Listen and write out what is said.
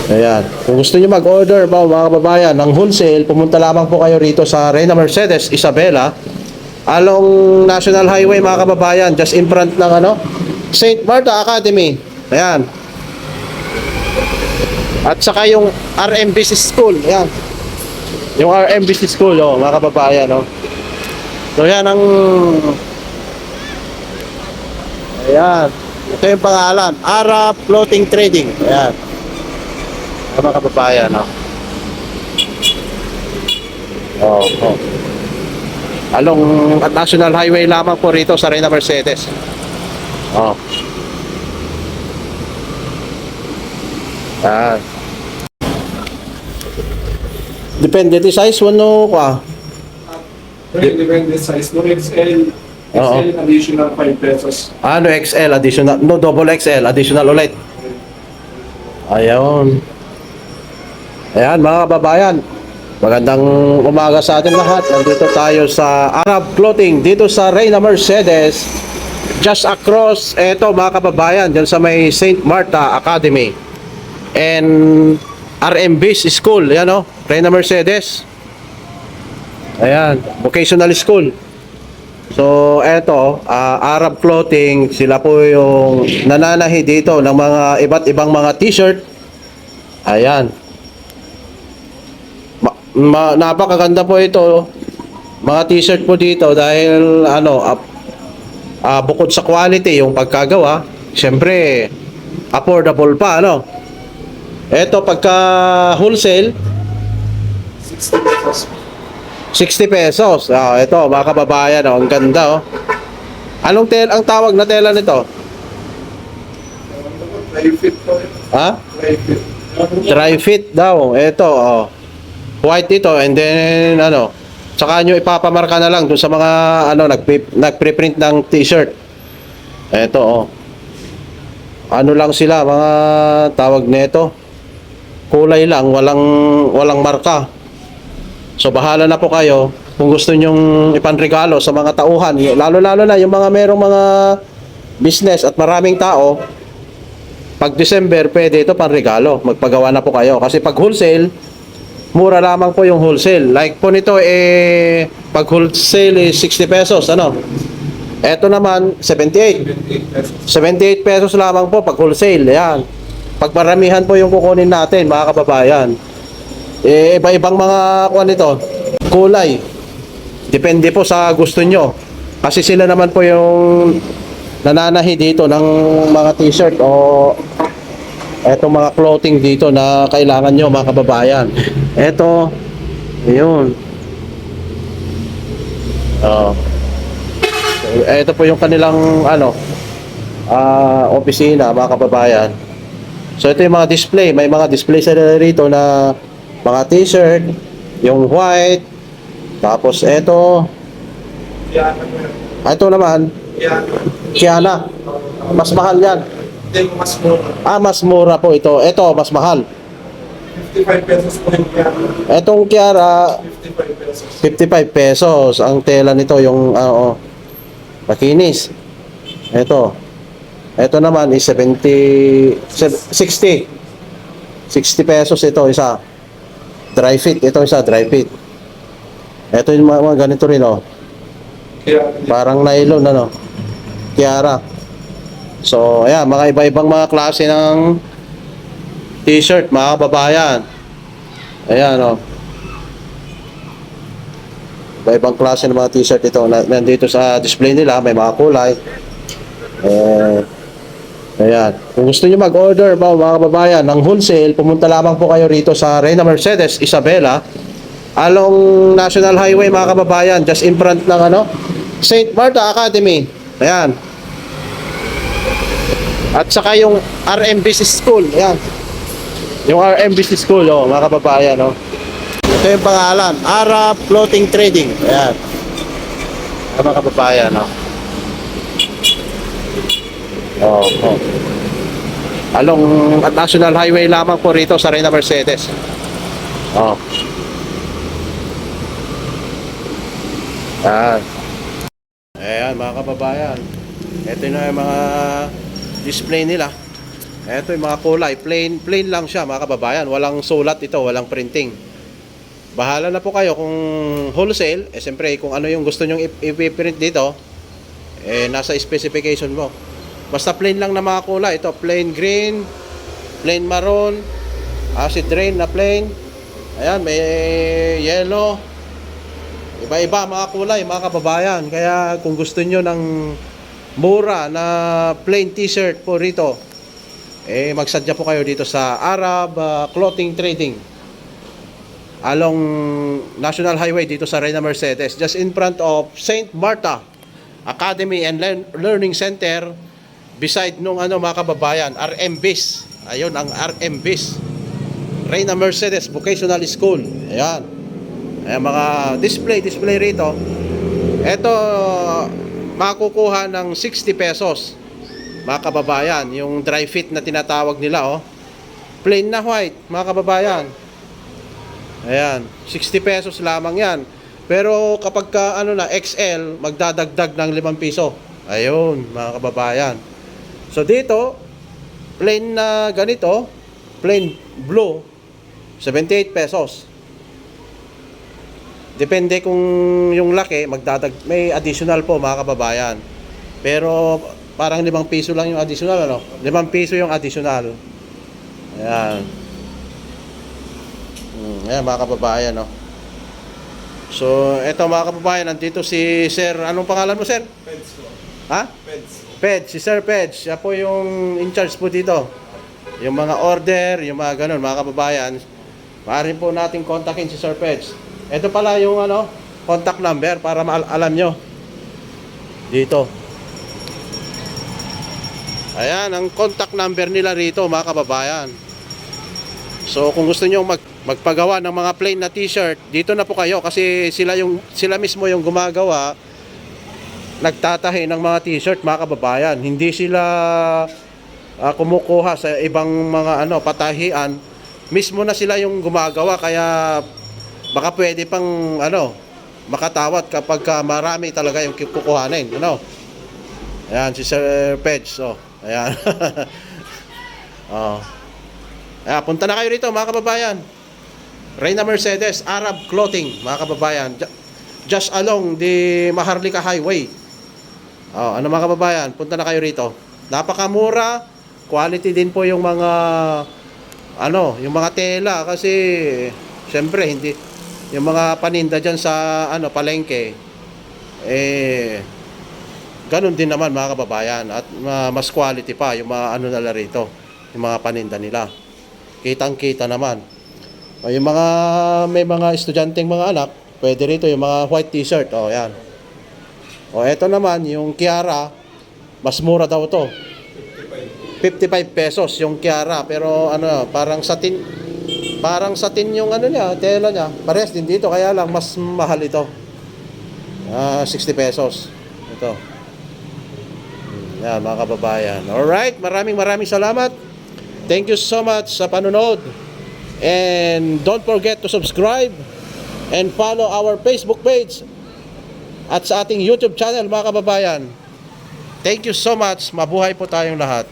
Ayan. Kung gusto niyo mag-order mga kababayan ng wholesale, pumunta lamang po kayo rito sa Reyna Mercedes, Isabela, along National Highway mga kababayan, just in front ng St. Martha Academy. Ayan. At saka yung RMBC School. Ayan. Yung RMBC School, mga kababayan, So yan ang ayan. Ito yung pangalan, Arab Floating Trading. Ayan. Mga kababayan, along at National Highway lamang po rito sa Reyna Mercedes. Ayan. Depende di size no ka. Depende size. No XL, XL additional 5 pesos. Ano XL additional, no double XL additional ulit. Ayun. Ayan mga kababayan, magandang umaga sa atin lahat. Nandito tayo sa Arab Clothing dito sa Reyna Mercedes, just across eto mga kababayan, dyan sa may St. Martha Academy and RMB's School. Ayan Reyna Mercedes. Ayan, vocational school. So, eto, Arab Clothing, sila po yung nananahi dito ng mga iba't ibang mga t-shirt. Ayan. Napakaganda po ito. Mga t-shirt po dito dahil bukod sa quality, yung pagkagawa, syempre, affordable pa, Eto, pagka wholesale, 60 pesos. 60 pesos. Ito, mga kababayan, ang ganda, Anong ang tawag na tela nito? Dry fit po. Ha? Dry fit. Dry fit daw. Ito, white ito, and then, tsaka nyo ipapamarka na lang dun sa mga, nagpre-print ng t-shirt. Ito, Ano lang sila, mga tawag nito. Kulay lang, walang marka. So bahala na po kayo kung gusto nyong ipanregalo sa mga tauhan, lalo-lalo na yung mga merong mga business at maraming tao. Pag December, pwede ito panregalo. Magpagawa na po kayo. Kasi pag wholesale, mura lamang po yung wholesale. Like po nito, pag wholesale is 60 pesos, Ito naman, 78. 78 pesos lamang po pag wholesale. Yan. Pag maramihan po yung kukunin natin, mga kababayan. Iba-ibang mga kulay. Depende po sa gusto nyo. Kasi sila naman po yung nananahi dito ng mga t-shirt o etong mga clothing dito na kailangan nyo, mga kababayan. Eto, yun. Ito po yung kanilang opisina, mga kababayan. So ito yung mga display. May mga display sila rito na mga t-shirt, yung white, tapos ito naman, Kiana. Mas mahal yan. Mas mura. Mas mura po ito. Ito, mas mahal. 55 pesos po yung Kiana. Etong Kiara, 55 pesos. 55 pesos. Ang tela nito, yung, makinis. Ito naman is 60 pesos ito isa. Dry fit, ito isa, dry fit. Ito yung mga ganito rin, Parang nylon, Kiara. So, ayan, mga iba-ibang mga klase ng t-shirt, mga kababayan. Ayan, Iba-ibang klase ng mga t-shirt ito. Nandito sa display nila, may mga kulay. Ayan. Kung gusto niyo mag-order mga kababayan ng wholesale, pumunta lamang po kayo rito sa Reyna Mercedes, Isabela, along National Highway mga kababayan, just in front ng St. Martha Academy. Ayan. At saka yung RMBC School. Ayan. Yung RMBC School, mga kababayan, Ito yung pangalan, Arab Floating Trading. Ayan. Mga kababayan, along at National Highway lamang po rito sa Reyna Mercedes. Ayan mga kababayan, ito na yung mga display nila. Ito yung mga kulay, plain lang siya mga kababayan. Walang sulat ito, walang printing. Bahala na po kayo kung wholesale, siyempre kung ano yung gusto nyong i-print dito, nasa specification mo. Basta plain lang na mga kulay. Ito, plain green, plain maroon, acid rain na plain. Ayan, may yellow. Iba-iba mga kulay, mga kababayan. Kaya kung gusto nyo ng mura na plain t-shirt po rito, magsadya po kayo dito sa Arab Clothing Trading. Along National Highway dito sa Reina Mercedes. Just in front of St. Martha Academy and Learning Center. Beside nung mga kababayan, RMBIS. Ayun, ang RMBIS. Reina Mercedes Vocational School. Ayan. Ayan, mga display rito. Ito, makukuha ng 60 pesos. Mga kababayan, yung dry fit na tinatawag nila, oh. Plain na white, mga kababayan. Ayan, 60 pesos lamang yan. Pero kapag ka, XL, magdadagdag ng 5 piso. Ayun, mga kababayan. So dito, plain na ganito, plain blue, 78 pesos. Depende kung yung laki, may additional po mga kababayan. Pero parang 5 piso lang yung additional, 5 piso yung additional. Ayan. Ayan mga kababayan, no. So, eto mga kababayan, nandito si Sir, anong pangalan mo, Sir? Peds po. Ha? Peds. Peds, si Sir Peds. Siya po yung in charge po dito. Yung mga order, yung mga ganun, mga kababayan. Maaari po natin kontakin si Sir Peds. Ito pala yung contact number para alam nyo. Dito. Ayan, ang contact number nila rito, mga kababayan. So, kung gusto nyo magpagawa ng mga plain na t-shirt, dito na po kayo kasi sila mismo yung gumagawa, nagtatahi ng mga t-shirt, mga kababayan. Hindi sila kumukuha sa ibang mga patahian. Mismo na sila yung gumagawa, kaya baka pwede pang makatawad kapag marami talaga yung kukuhanin, Ayan si Sir Peds, ayan. Ayan, punta na kayo rito mga kababayan. Reina Mercedes Arab Clothing, mga kababayan, just along the Maharlika Highway. Mga kababayan, punta na kayo rito. Napakamura, quality din po yung mga yung mga tela kasi syempre hindi yung mga paninda diyan sa palengke ganun din naman mga kababayan, at mas quality pa yung mga nila rito, yung mga paninda nila. Kitang-kita naman. Yung mga may mga estudyanteng mga anak, pwede rito yung mga white t-shirt. Yan. Eto naman yung Kiara, mas mura daw to. 55 pesos yung Kiara, pero parang satin yung niya, tela niya. Parehas din dito, kaya lang mas mahal ito. 60 pesos. Ito. Yan mga kababayan. Alright, maraming salamat. Thank you so much sa panonood. And don't forget to subscribe and follow our Facebook page at sa ating YouTube channel mga kababayan. Thank you so much. Mabuhay po tayong lahat.